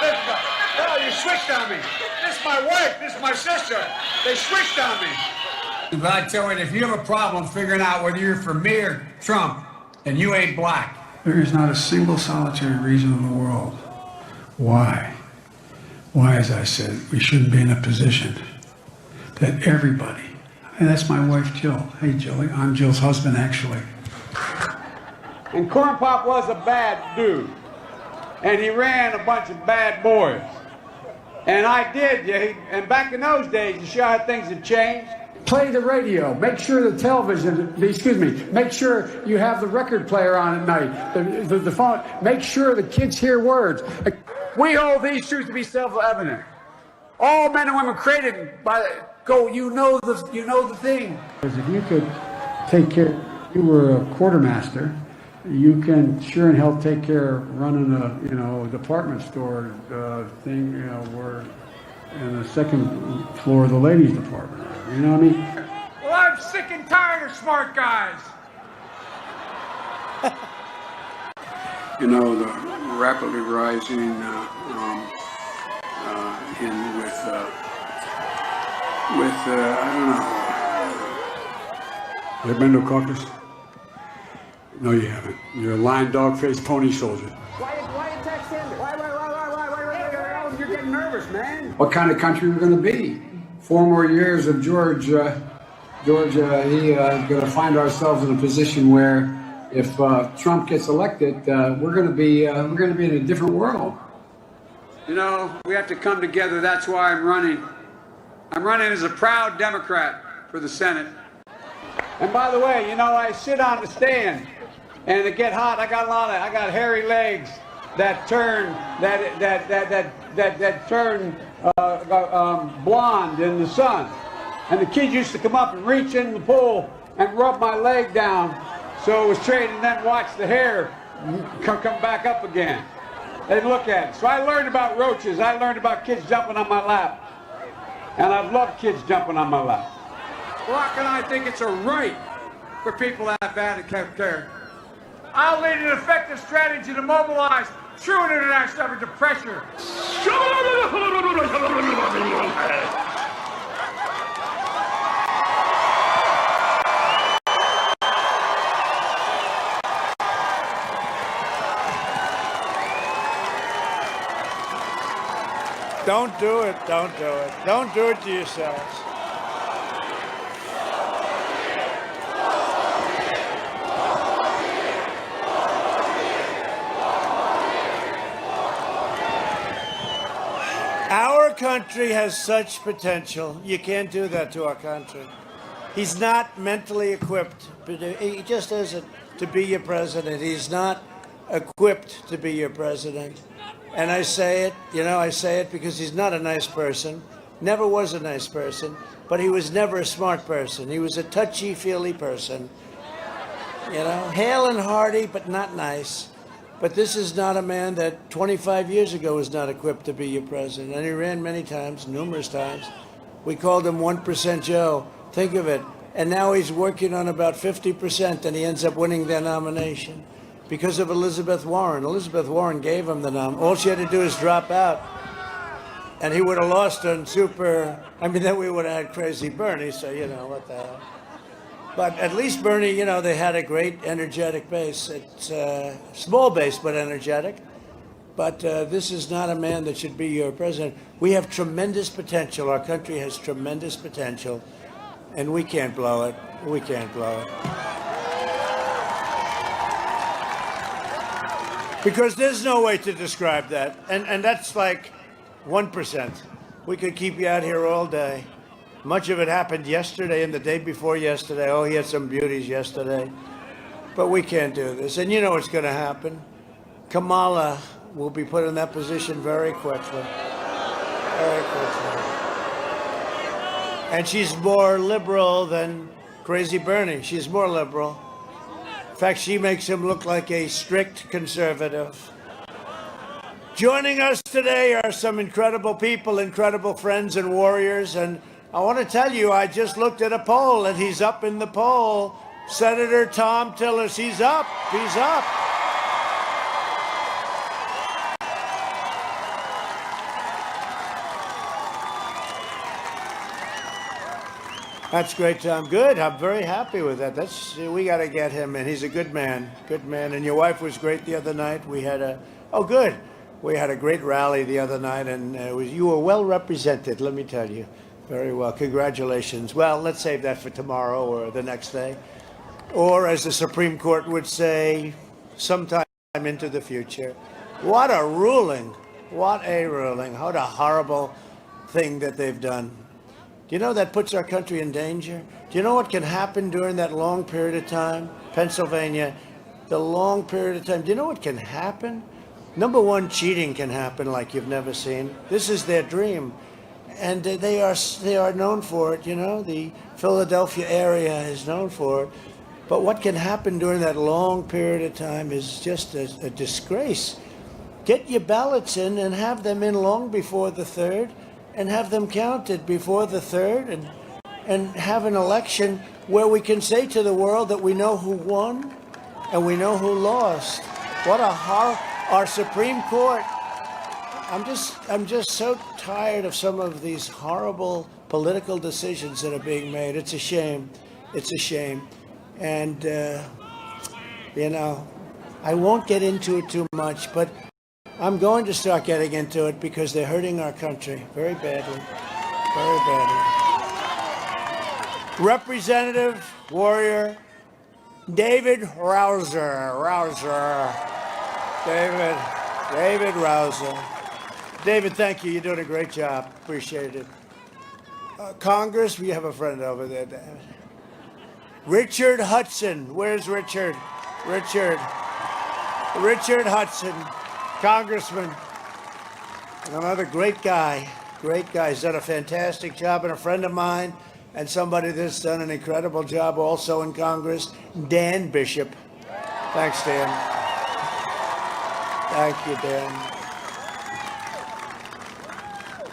you switched on me. This is my wife. This is my sister. They switched on me. But I tell you, if you have a problem figuring out whether you're for me or Trump, and you ain't black. There is not a single solitary reason in the world why, as I said, we shouldn't be in a position that everybody, and that's my wife, Jill. Hey, Jilly, I'm Jill's husband, actually. And Corn Pop was a bad dude. And he ran a bunch of bad boys. And I did, and back in those days, you show how things have changed. Play the radio. Make sure the television, make sure you have the record player on at night. The phone. Make sure the kids hear words. We hold these truths to be self-evident. All men and women created by you know the thing. Because if you could take care, you were a quartermaster, you can sure and hell take care of running a department store thing, where in the second floor of the ladies department. You know what I mean? Well, I'm sick and tired of smart guys. The rapidly rising I don't know. You ever been to a caucus? No, you haven't. You're a lying dog-faced pony soldier. Why attack Sanders? Why? You're getting nervous, man. What kind of country we're going to be? 4 more years of George, going to find ourselves in a position where, if Trump gets elected, we're going to be in a different world. We have to come together. That's why I'm running. I'm running as a proud Democrat for the Senate. And by the way, I sit on the stand, and it get hot. I got hairy legs that turn blonde in the sun. And the kids used to come up and reach in the pool and rub my leg down so it was straight, and then watch the hair come back up again. They'd look at it. So I learned about roaches. I learned about kids jumping on my lap. And I've loved kids jumping on my lap. Rock and I think it's a right for people to have bad care. I'll lead an effective strategy to mobilize true international effort to pressure. Don't do it. Don't do it. Don't do it to yourselves. Our country has such potential. You can't do that to our country. He's not mentally equipped. He just isn't to be your president. He's not equipped to be your president. And I say it because he's not a nice person, never was a nice person, but he was never a smart person. He was a touchy-feely person, hale and hearty, but not nice. But this is not a man that 25 years ago was not equipped to be your president. And he ran many times, numerous times. We called him 1% Joe. Think of it. And now he's working on about 50%, and he ends up winning their nomination. Because of Elizabeth Warren. Elizabeth Warren gave him the nom. All she had to do is drop out. And he would have lost on then we would have had crazy Bernie, so, what the hell. But at least Bernie, they had a great energetic base. It's small base, but energetic. But this is not a man that should be your president. We have tremendous potential. Our country has tremendous potential. And we can't blow it. We can't blow it. Because there's no way to describe that. And that's like 1%. We could keep you out here all day. Much of it happened yesterday and the day before yesterday. Oh, he had some beauties yesterday. But we can't do this. And you know what's going to happen. Kamala will be put in that position very quickly. Very quickly. And she's more liberal than Crazy Bernie. She's more liberal. In fact, she makes him look like a strict conservative. Joining us today are some incredible people, incredible friends and warriors. And I want to tell you, I just looked at a poll, and he's up in the poll. Senator Tom Tillis, he's up. He's up. That's great, Tom. Good. I'm very happy with that. We got to get him, and he's a good man. Good man. And your wife was great the other night. We had a great rally the other night, and you were well represented, let me tell you. Very well. Congratulations. Well, let's save that for tomorrow or the next day. Or, as the Supreme Court would say, sometime into the future. What a ruling. What a ruling. What a horrible thing that they've done. Do you know that puts our country in danger? Do you know what can happen during that long period of time? Pennsylvania, the long period of time. Do you know what can happen? Number one, cheating can happen like you've never seen. This is their dream. And they are known for it, you know. The Philadelphia area is known for it. But what can happen during that long period of time is just a disgrace. Get your ballots in and have them in long before the 3rd. And have them counted before the 3rd, and have an election where we can say to the world that we know who won and we know who lost. What a horror! Our Supreme Court. I'm just so tired of some of these horrible political decisions that are being made. It's a shame. It's a shame. And you know, I won't get into it too much, but I'm going to start getting into it because they're hurting our country very badly, very badly. Representative Warrior David Rouser. David Rouser. David, thank you. You're doing a great job. Appreciate it. Congress, we have a friend over there. Richard Hudson. Where's Richard? Richard Hudson. Congressman, another great guy. He's done a fantastic job, and a friend of mine, and somebody that's done an incredible job also in Congress, Dan Bishop. Thanks, Dan. Thank you, Dan.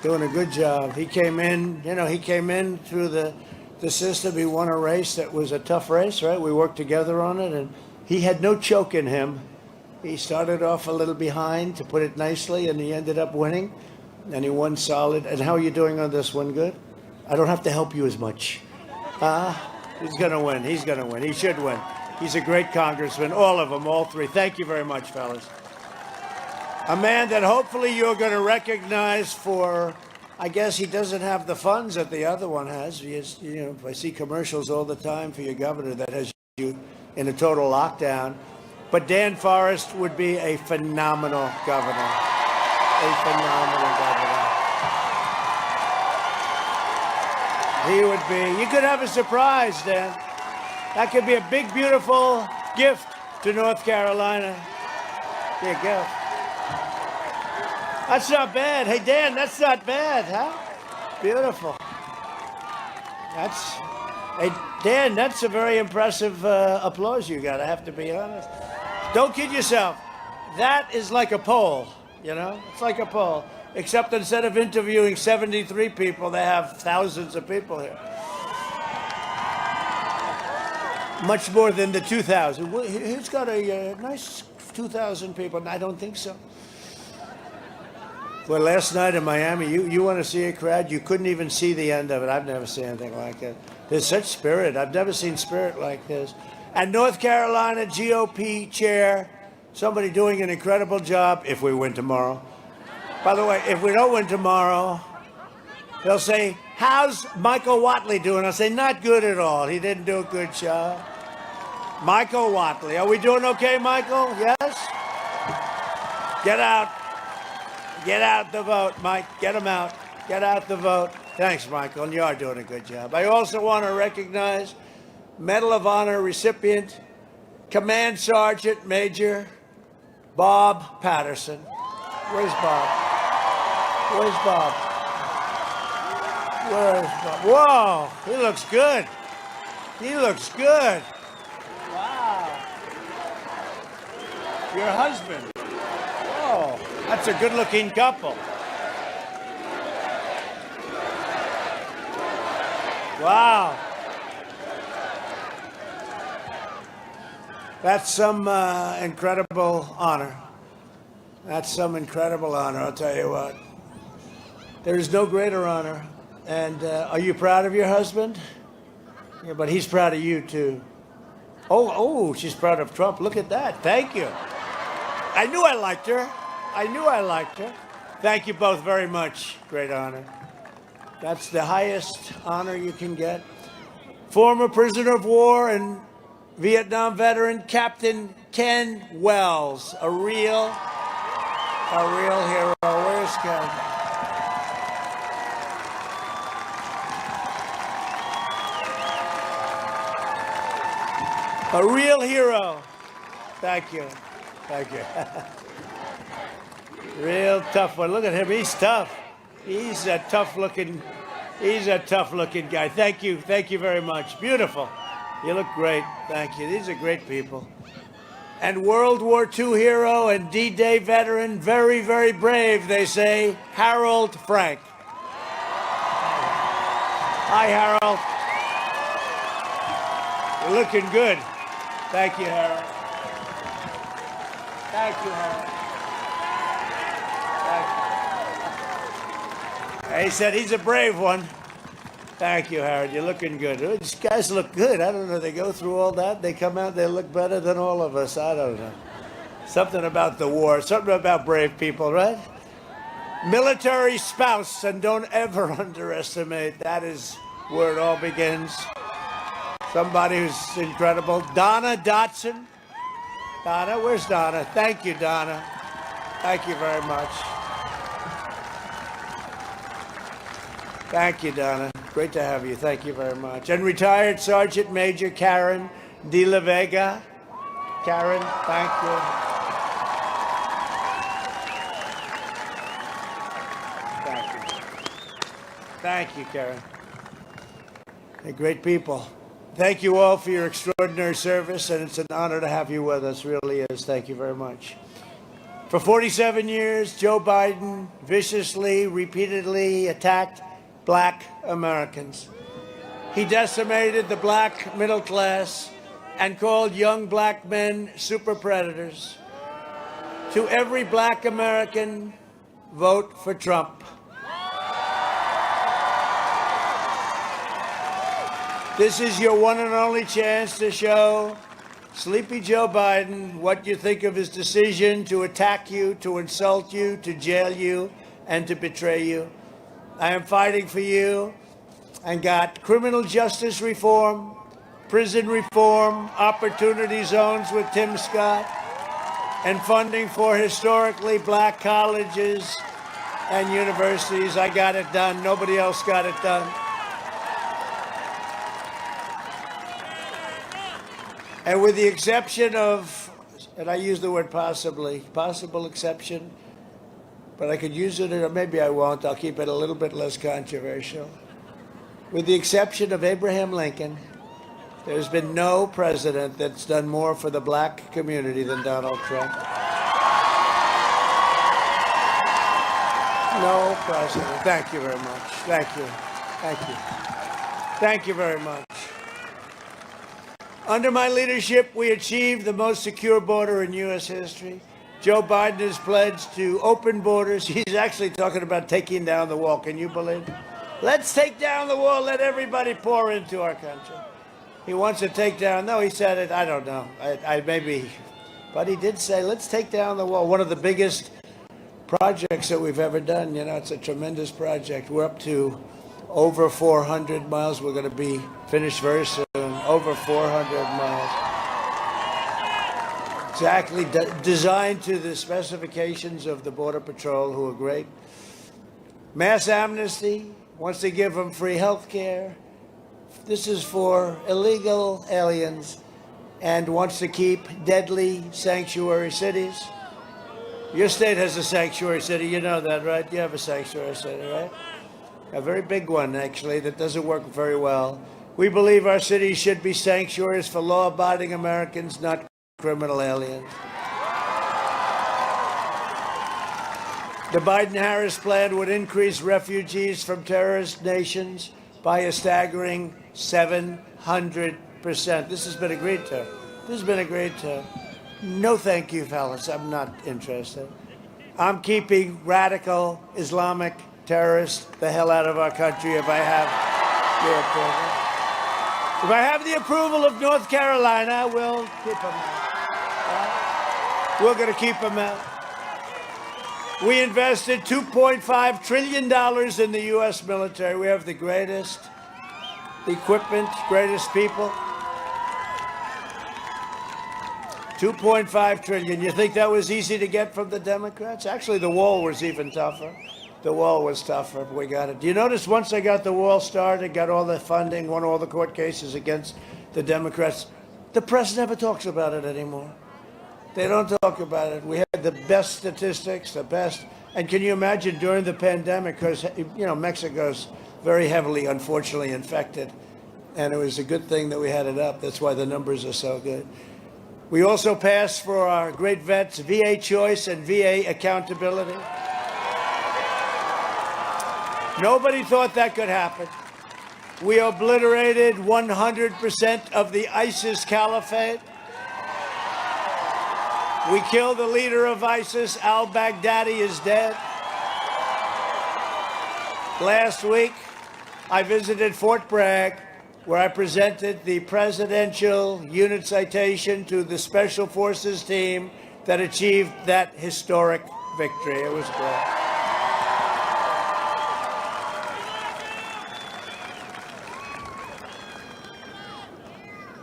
Doing a good job. He came in through the system. He won a race that was a tough race, right? We worked together on it, and he had no choke in him. He started off a little behind, to put it nicely, and he ended up winning, and he won solid. And how are you doing on this one? Good? I don't have to help you as much. He's going to win. He's going to win. He should win. He's a great congressman, all of them, all three. Thank you very much, fellas. A man that hopefully you're going to recognize for, I guess he doesn't have the funds that the other one has. He is, you know, I see commercials all the time for your governor that has you in a total lockdown. But Dan Forest would be a phenomenal governor. A phenomenal governor. He would be. You could have a surprise, Dan. That could be a big, beautiful gift to North Carolina. Be a gift. That's not bad. Hey, Dan, that's not bad, huh? Beautiful. Hey, Dan, that's a very impressive applause you got. I have to be honest. Don't kid yourself. That is like a poll, you know? It's like a poll. Except instead of interviewing 73 people, they have thousands of people here. Much more than the 2,000. Who's got a nice 2,000 people? I don't think so. Well, last night in Miami, you want to see a crowd? You couldn't even see the end of it. I've never seen anything like it. There's such spirit. I've never seen spirit like this. And North Carolina GOP chair, somebody doing an incredible job if we win tomorrow. By the way, if we don't win tomorrow, they'll say, how's Michael Whatley doing? I'll say, not good at all. He didn't do a good job. Michael Whatley. Are we doing okay, Michael? Yes? Get out. Get out the vote, Mike. Get him out. Get out the vote. Thanks, Michael. And you are doing a good job. I also want to recognize Medal of Honor recipient, Command Sergeant Major Bob Patterson. Where's Bob? Where's Bob? Where's Bob? Whoa, he looks good. He looks good. Wow. Your husband. Whoa. That's a good-looking couple. Wow. That's some incredible honor. That's some incredible honor, I'll tell you what. There is no greater honor. And are you proud of your husband? Yeah, but he's proud of you, too. Oh, she's proud of Trump. Look at that. Thank you. I knew I liked her. I knew I liked her. Thank you both very much. Great honor. That's the highest honor you can get. Former prisoner of war and Vietnam veteran Captain Ken Wells, a real hero. Where's Ken? A real hero. Thank you. Thank you. Real tough one. Look at him. He's tough. He's a tough-looking guy. Thank you. Thank you very much. Beautiful. You look great. Thank you. These are great people. And World War II hero and D-Day veteran, very, very brave, they say, Harold Frank. Hi, Harold. You're looking good. Thank you, Harold. Thank you, Harold. Thank you. He said he's a brave one. Thank you, Harold. You're looking good. These guys look good. I don't know. They go through all that. They come out. They look better than all of us. I don't know. Something about the war. Something about brave people, right? Military spouse, and don't ever underestimate. That is where it all begins. Somebody who's incredible. Donna Dotson. Donna, where's Donna? Thank you, Donna. Thank you very much. Thank you, Donna. Great to have you. Thank you very much. And retired Sergeant Major Karen De La Vega. Karen, thank you. Thank you. Thank you, Karen. They're great people. Thank you all for your extraordinary service, and it's an honor to have you with us. It really is. Thank you very much. For 47 years, Joe Biden viciously, repeatedly attacked Black Americans. He decimated the black middle class and called young black men super predators. To every black American, vote for Trump. This is your one and only chance to show Sleepy Joe Biden what you think of his decision to attack you, to insult you, to jail you, and to betray you. I am fighting for you and got criminal justice reform, prison reform, opportunity zones with Tim Scott, and funding for historically black colleges and universities. I got it done. Nobody else got it done. And with the exception of, and I use the word possibly, possible exception, but I could use it, or maybe I won't. I'll keep it a little bit less controversial. With the exception of Abraham Lincoln, there's been no president that's done more for the black community than Donald Trump. No president. Thank you very much. Thank you. Thank you. Thank you very much. Under my leadership, we achieved the most secure border in U.S. history. Joe Biden has pledged to open borders. He's actually talking about taking down the wall. Can you believe it? Let's take down the wall. Let everybody pour into our country. He wants to take down. No, he said it. I don't know. I maybe. But he did say, let's take down the wall. One of the biggest projects that we've ever done. You know, it's a tremendous project. We're up to over 400 miles. We're going to be finished very soon. Over 400 miles. Exactly designed to the specifications of the Border Patrol, who are great. Mass amnesty, wants to give them free health care. This is for illegal aliens, and wants to keep deadly sanctuary cities. Your state has a sanctuary city. You know that, right? You have a sanctuary city, right? A very big one, actually, that doesn't work very well. We believe our cities should be sanctuaries for law-abiding Americans, not criminal aliens. The Biden-Harris plan would increase refugees from terrorist nations by a staggering 700%. This has been agreed to. This has been agreed to. No, thank you, fellas. I'm not interested. I'm keeping radical Islamic terrorists the hell out of our country if I have your approval. If I have the approval of North Carolina, we'll keep them out. We're going to keep them out. We invested $2.5 trillion in the U.S. military. We have the greatest equipment, greatest people. $2.5 trillion. You think that was easy to get from the Democrats? Actually, the wall was even tougher. The wall was tougher. We got it. Do you notice once they got the wall started, got all the funding, won all the court cases against the Democrats, the press never talks about it anymore. They don't talk about it. We had the best statistics, the best. And can you imagine during the pandemic, because, you know, Mexico's very heavily, unfortunately, infected. And it was a good thing that we had it up. That's why the numbers are so good. We also passed for our great vets VA choice and VA accountability. Nobody thought that could happen. We obliterated 100% of the ISIS caliphate. We killed the leader of ISIS. Al-Baghdadi is dead. Last week, I visited Fort Bragg, where I presented the Presidential Unit Citation to the Special Forces team that achieved that historic victory. It was great.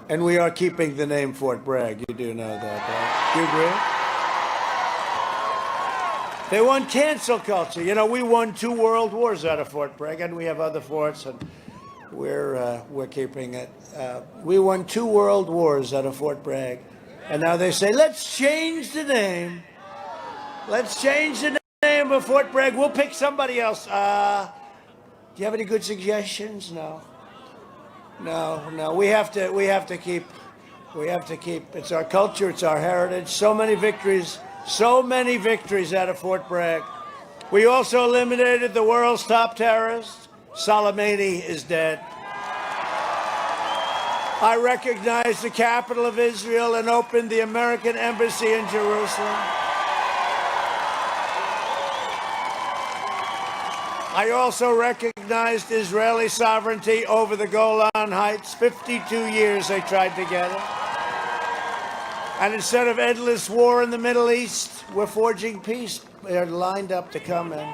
And we are keeping the name Fort Bragg. You do know that, right? You agree? They won cancel culture. You know, we won 2 world wars out of Fort Bragg, and we have other forts, and we're keeping it. We won 2 world wars out of Fort Bragg, and now they say, let's change the name. Let's change the name of Fort Bragg. We'll pick somebody else. Do you have any good suggestions? No. No. We have to keep. It's our culture. It's our heritage. So many victories out of Fort Bragg. We also eliminated the world's top terrorist. Soleimani is dead. I recognized the capital of Israel and opened the American embassy in Jerusalem. I also recognized Israeli sovereignty over the Golan Heights. 52 years they tried to get it. And instead of endless war in the Middle East, we're forging peace. They're lined up to come in.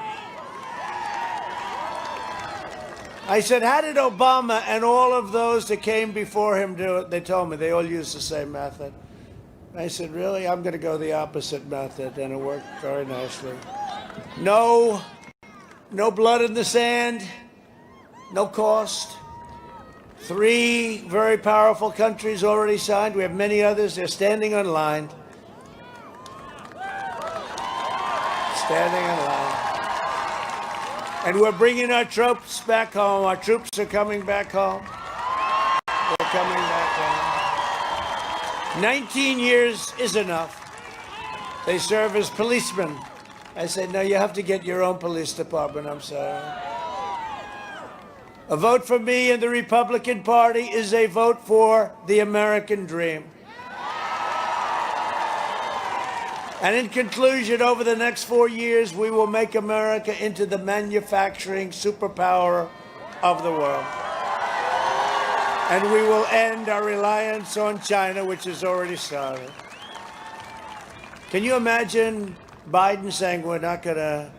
I said, how did Obama and all of those that came before him do it? They told me they all used the same method. I said, really? I'm going to go the opposite method, and it worked very nicely. No blood in the sand, no cost. 3 very powerful countries already signed. We have many others. They're standing in line. Standing in line. And we're bringing our troops back home. Our troops are coming back home. They're coming back home. 19 years is enough. They serve as policemen. I said, no, you have to get your own police department. I'm sorry. A vote for me and the Republican Party is a vote for the American dream. And in conclusion, over the next 4 years, we will make America into the manufacturing superpower of the world. And we will end our reliance on China, which has already started. Can you imagine Biden saying we're not going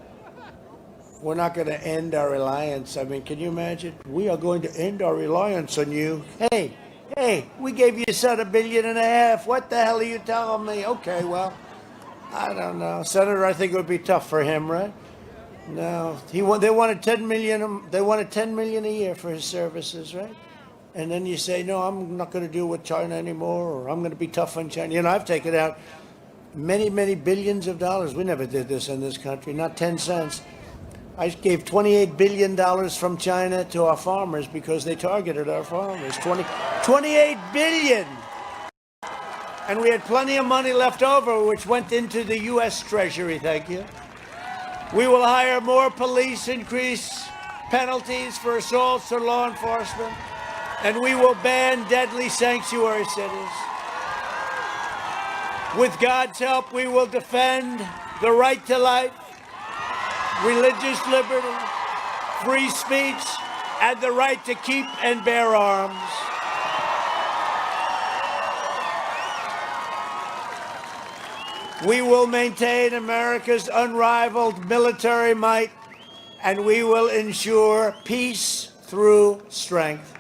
to end our reliance? I mean, can you imagine? We are going to end our reliance on you. Hey, we gave your son $1.5 billion. What the hell are you telling me? Okay, well, I don't know. Senator, I think it would be tough for him, right? No, they wanted $10 million. They wanted $10 million a year for his services, right? And then you say, no, I'm not going to deal with China anymore, or I'm going to be tough on China. You know, I've taken out many, many billions of dollars. We never did this in this country, not 10 cents. I gave $28 billion from China to our farmers because they targeted our farmers. $28 billion. And we had plenty of money left over, which went into the U.S. Treasury, thank you. We will hire more police, increase penalties for assaults or law enforcement, and we will ban deadly sanctuary cities. With God's help, we will defend the right to life, religious liberty, free speech, and the right to keep and bear arms. We will maintain America's unrivaled military might, and we will ensure peace through strength.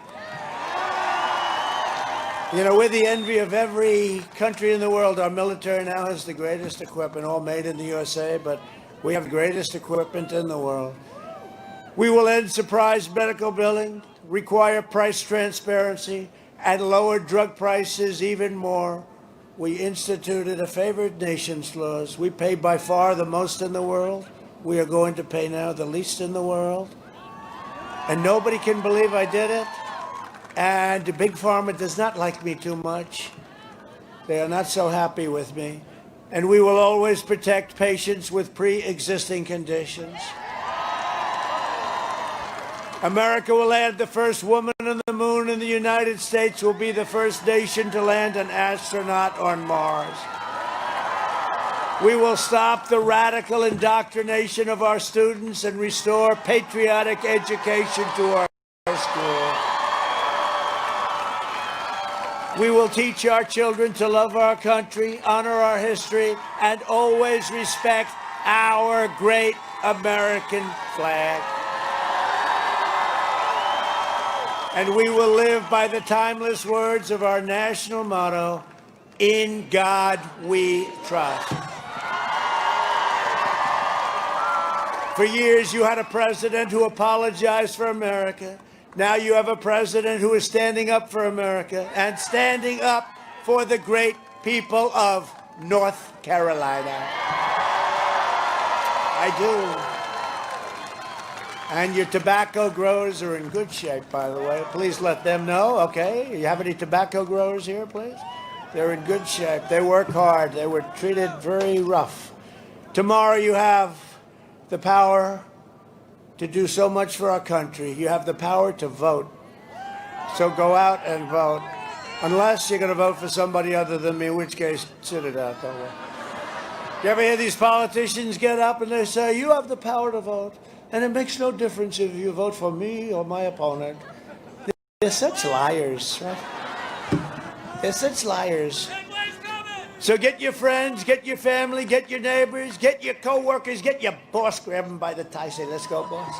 You know, we're the envy of every country in the world. Our military now has the greatest equipment, all made in the USA, but we have the greatest equipment in the world. We will end surprise medical billing, require price transparency, and lower drug prices even more. We instituted a favored nations clause. We pay by far the most in the world. We are going to pay now the least in the world. And nobody can believe I did it. And Big Pharma does not like me too much. They are not so happy with me. And we will always protect patients with pre-existing conditions. America will land the first woman on the moon, and the United States will be the first nation to land an astronaut on Mars. We will stop the radical indoctrination of our students and restore patriotic education to our schools. We will teach our children to love our country, honor our history, and always respect our great American flag. And we will live by the timeless words of our national motto, "In God we trust." For years, you had a president who apologized for America. Now you have a president who is standing up for America and standing up for the great people of North Carolina. I do. And your tobacco growers are in good shape, by the way. Please let them know, okay? You have any tobacco growers here, please? They're in good shape. They work hard. They were treated very rough. Tomorrow you have the power to do so much for our country. You have the power to vote. So go out and vote. Unless you're going to vote for somebody other than me, in which case, sit it out, don't worry. You ever hear these politicians get up and they say, you have the power to vote, and it makes no difference if you vote for me or my opponent. They're such liars, right? They're such liars. So get your friends, get your family, get your neighbors, get your co-workers, get your boss, grab them by the tie, say, let's go, boss.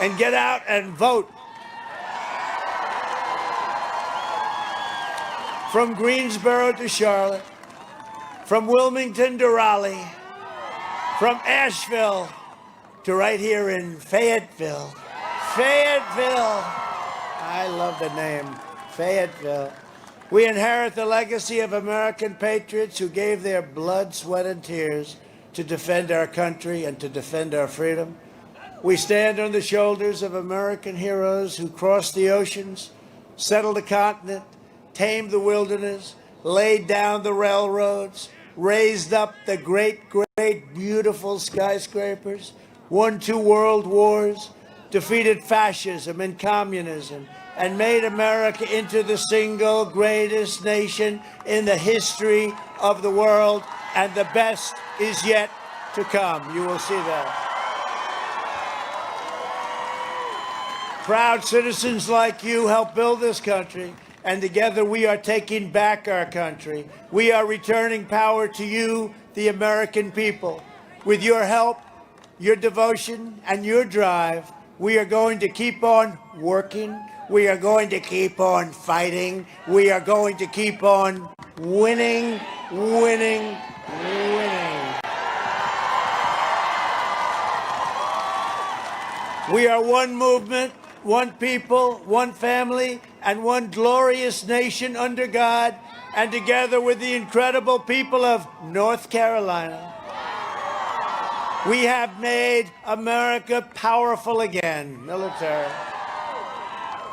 And get out and vote. From Greensboro to Charlotte, from Wilmington to Raleigh, from Asheville to right here in Fayetteville. Fayetteville. I love the name, Fayetteville. We inherit the legacy of American patriots who gave their blood, sweat, and tears to defend our country and to defend our freedom. We stand on the shoulders of American heroes who crossed the oceans, settled the continent, tamed the wilderness, laid down the railroads, raised up the great, beautiful skyscrapers, won 2 world wars, defeated fascism and communism, and made America into the single greatest nation in the history of the world, and the best is yet to come. You will see that. Proud citizens like you help build this country, and together we are taking back our country. We are returning power to you, the American people. With your help, your devotion, and your drive, we are going to keep on working. We are going to keep on fighting. We are going to keep on winning, winning, winning. We are one movement, one people, one family, and one glorious nation under God, and together with the incredible people of North Carolina, we have made America powerful again, military.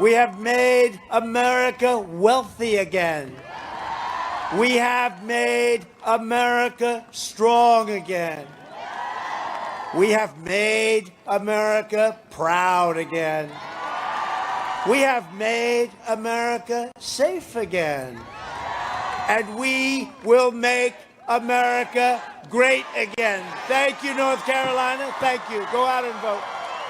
We have made America wealthy again. We have made America strong again. We have made America proud again. We have made America safe again. And we will make America great again. Thank you, North Carolina. Thank you. Go out and vote.